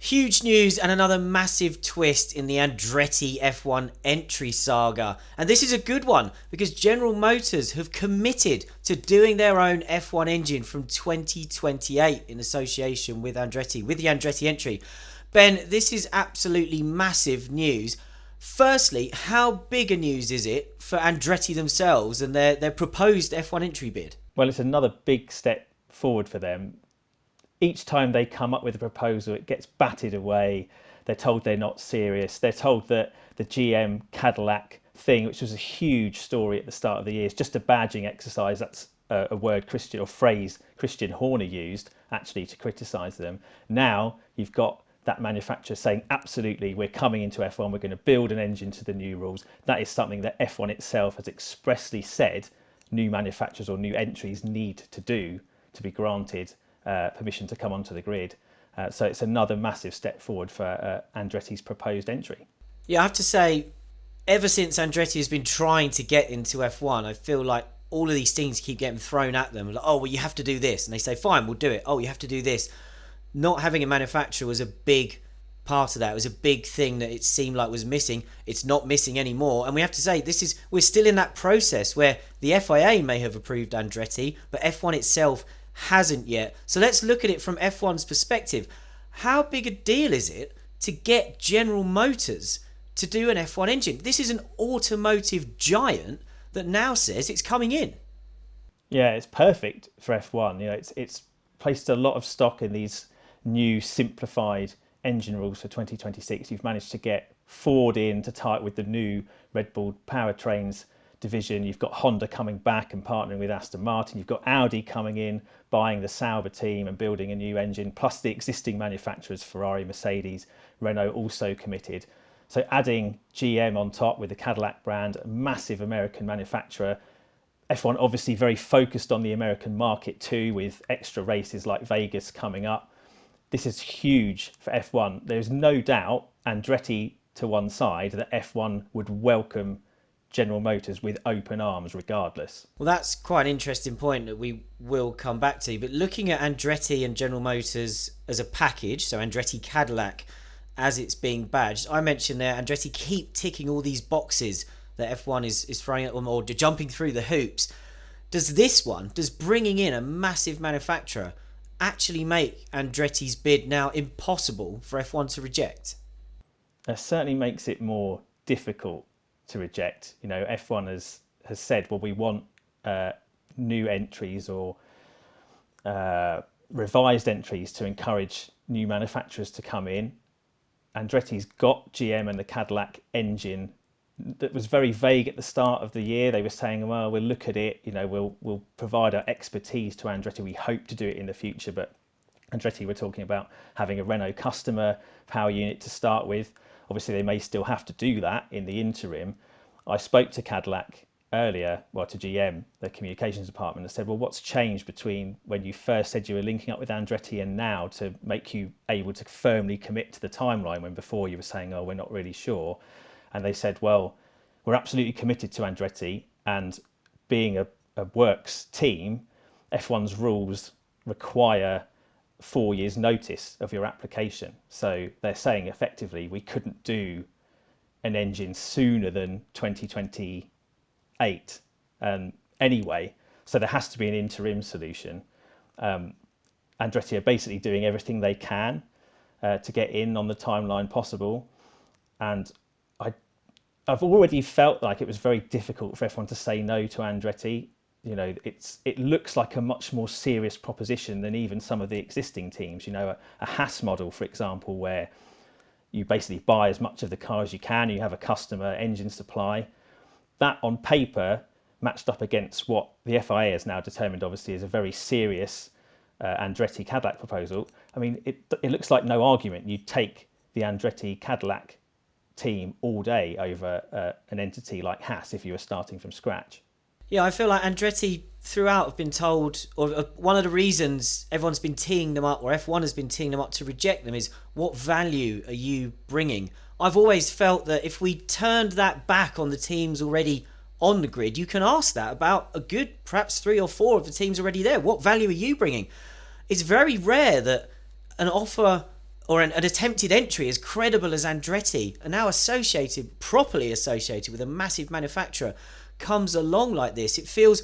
Huge news and another massive twist in the Andretti F1 entry saga. And this is a good one because General Motors have committed to doing their own F1 engine from 2028 in association with Andretti, with the Andretti entry. Ben, this is absolutely massive news. Firstly, how big a news is it for Andretti themselves and their proposed F1 entry bid? Well, it's another big step forward for them. Each time they come up with a proposal, it gets batted away. They're told they're not serious. They're told that the GM Cadillac thing, which was a huge story at the start of the year, is just a badging exercise. That's a word Christian or phrase Christian Horner used actually to criticise them. Now you've got that manufacturer saying, absolutely, we're coming into F1, we're going to build an engine to the new rules. That is something that F1 itself has expressly said new manufacturers or new entries need to do to be granted permission to come onto the grid. So it's another massive step forward for Andretti's proposed entry. Yeah, I have to say, ever since Andretti has been trying to get into F1, I feel like all of these things keep getting thrown at them. Like, oh, well, you have to do this. And they say, fine, we'll do it. Oh, you have to do this. Not having a manufacturer was a big part of that. It was a big thing that it seemed like was missing. It's not missing anymore. And we have to say, we're still in that process where the FIA may have approved Andretti, but F1 itself hasn't yet. So let's look at it from F1's perspective. How big a deal is it to get General Motors to do an F1 engine? This is an automotive giant that now says it's coming in. Yeah, it's perfect for F1. You know, it's placed a lot of stock in these new simplified engine rules for 2026. You've managed to get Ford in to tie it with the new Red Bull powertrains division. You've got Honda coming back and partnering with Aston Martin. You've got Audi coming in, buying the Sauber team and building a new engine, plus the existing manufacturers, Ferrari, Mercedes, Renault also committed. So adding GM on top with the Cadillac brand, a massive American manufacturer. F1 obviously very focused on the American market too, with extra races like Vegas coming up. This is huge for F1. There's no doubt, Andretti to one side, that F1 would welcome General Motors with open arms regardless. Well, that's quite an interesting point that we will come back to. But looking at Andretti and General Motors as a package, so Andretti Cadillac as it's being badged, I mentioned there Andretti keep ticking all these boxes that F1 is throwing at them or jumping through the hoops. Does bringing in a massive manufacturer actually make Andretti's bid now impossible for F1 to reject? It certainly makes it more difficult to reject. You know, F1 has said, well, we want new entries or revised entries to encourage new manufacturers to come in. Andretti's got GM and the Cadillac engine that was very vague at the start of the year. They were saying, well, we'll look at it, you know, we'll provide our expertise to Andretti. We hope to do it in the future, but Andretti were talking about having a Renault customer power unit to start with. Obviously, they may still have to do that in the interim. I spoke to Cadillac earlier, to GM, the communications department, and said, well, what's changed between when you first said you were linking up with Andretti and now to make you able to firmly commit to the timeline when before you were saying, oh, we're not really sure? And they said, well, we're absolutely committed to Andretti, and being a works team, F1's rules require 4 years notice of your application. So they're saying effectively we couldn't do an engine sooner than 2028 anyway. So there has to be an interim solution. Andretti are basically doing everything they can to get in on the timeline possible. And I've already felt like it was very difficult for everyone to say no to Andretti. You know, it looks like a much more serious proposition than even some of the existing teams. You know, a Haas model, for example, where you basically buy as much of the car as you can, you have a customer engine supply. That on paper matched up against what the FIA has now determined, obviously, is a very serious Andretti Cadillac proposal. I mean, it looks like no argument. You'd take the Andretti Cadillac team all day over an entity like Haas if you were starting from scratch. Yeah, I feel like Andretti throughout have been told, or one of the reasons everyone's been teeing them up, or F1 has been teeing them up to reject them, is what value are you bringing? I've always felt that if we turned that back on the teams already on the grid, you can ask that about a good, perhaps 3 or 4 of the teams already there. What value are you bringing? It's very rare that an offer or an attempted entry as credible as Andretti, and now properly associated with a massive manufacturer, comes along like this, it feels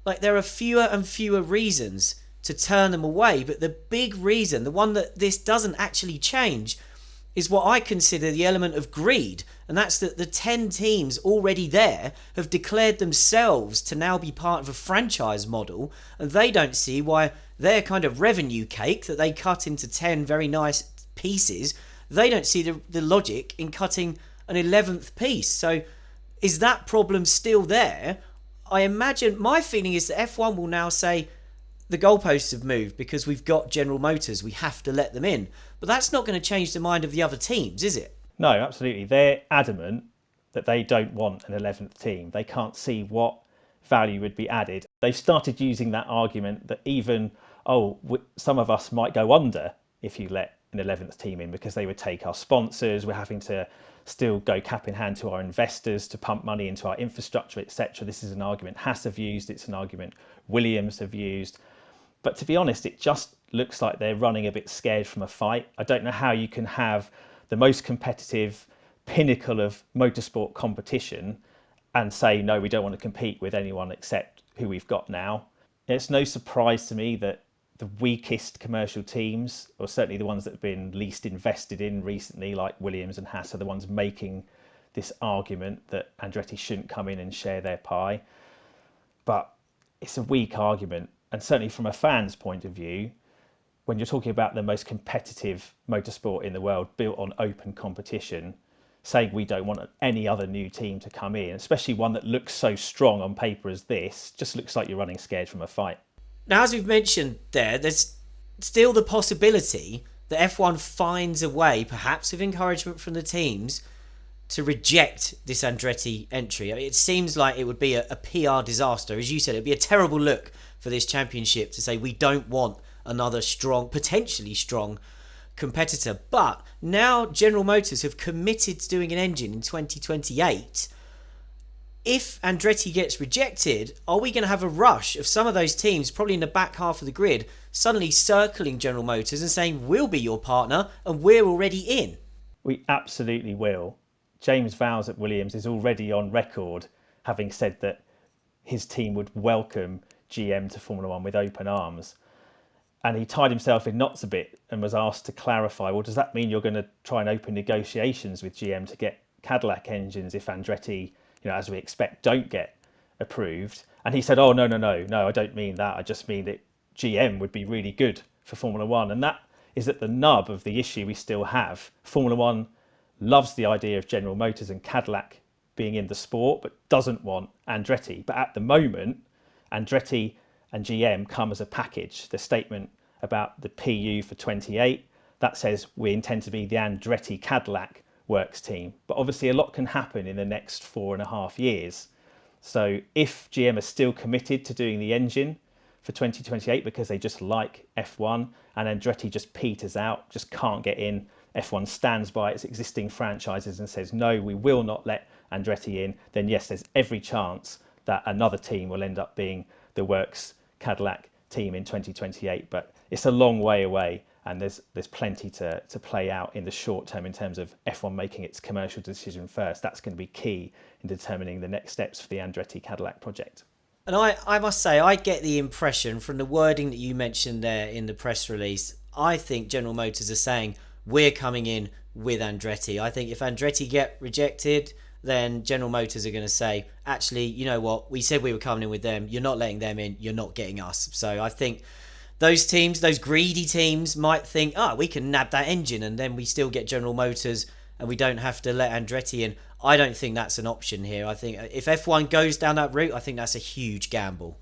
like there are fewer and fewer reasons to turn them away. But the big reason, the one that this doesn't actually change, is what I consider the element of greed. And that's that the 10 teams already there have declared themselves to now be part of a franchise model, and they don't see why their kind of revenue cake that they cut into 10 very nice pieces, they don't see the logic in cutting an 11th piece. So is that problem still there? I imagine, my feeling is that F1 will now say the goalposts have moved because we've got General Motors, we have to let them in. But that's not going to change the mind of the other teams, is it? No, absolutely. They're adamant that they don't want an 11th team. They can't see what value would be added. They've started using that argument that even, some of us might go under if you let an 11th team in, because they would take our sponsors. We're having to still go cap in hand to our investors to pump money into our infrastructure, etc. This is an argument Haas have used. It's an argument Williams have used. But to be honest, it just looks like they're running a bit scared from a fight. I don't know how you can have the most competitive pinnacle of motorsport competition and say, no, we don't want to compete with anyone except who we've got now. It's no surprise to me that the weakest commercial teams, or certainly the ones that have been least invested in recently, like Williams and Haas, are the ones making this argument that Andretti shouldn't come in and share their pie. But it's a weak argument. And certainly from a fan's point of view, when you're talking about the most competitive motorsport in the world built on open competition, saying we don't want any other new team to come in, especially one that looks so strong on paper as this, just looks like you're running scared from a fight. Now, as we've mentioned there's still the possibility that F1 finds a way, perhaps with encouragement from the teams, to reject this Andretti entry. I mean, it seems like it would be a PR disaster. As you said, it'd be a terrible look for this championship to say we don't want another potentially strong competitor. But now General Motors have committed to doing an engine in 2028. If Andretti gets rejected, are we going to have a rush of some of those teams, probably in the back half of the grid, suddenly circling General Motors and saying, we'll be your partner and we're already in? We absolutely will. James Vowles at Williams is already on record having said that his team would welcome GM to Formula One with open arms. And he tied himself in knots a bit and was asked to clarify, well, does that mean you're going to try and open negotiations with GM to get Cadillac engines if Andretti, as we expect, don't get approved? And he said, no, I don't mean that. I just mean that GM would be really good for Formula One. And that is at the nub of the issue we still have. Formula One loves the idea of General Motors and Cadillac being in the sport, but doesn't want Andretti. But at the moment, Andretti and GM come as a package. The statement about the PU for 28, that says we intend to be the Andretti Cadillac works team. But obviously a lot can happen in the next 4.5 years. So if GM are still committed to doing the engine for 2028 because they just like F1 and Andretti just peters out, just can't get in, F1 stands by its existing franchises and says, no, we will not let Andretti in, then yes, there's every chance that another team will end up being the works Cadillac team in 2028. But it's a long way away, and there's plenty to play out in the short term in terms of F1 making its commercial decision first. That's going to be key in determining the next steps for the Andretti Cadillac project. And I must say, I get the impression from the wording that you mentioned there in the press release, I think General Motors are saying, we're coming in with Andretti. I think if Andretti get rejected, then General Motors are going to say, actually, you know what? We said we were coming in with them. You're not letting them in. You're not getting us. So I think those teams, those greedy teams, might think, we can nab that engine and then we still get General Motors and we don't have to let Andretti in. I don't think that's an option here. I think if F1 goes down that route, I think that's a huge gamble.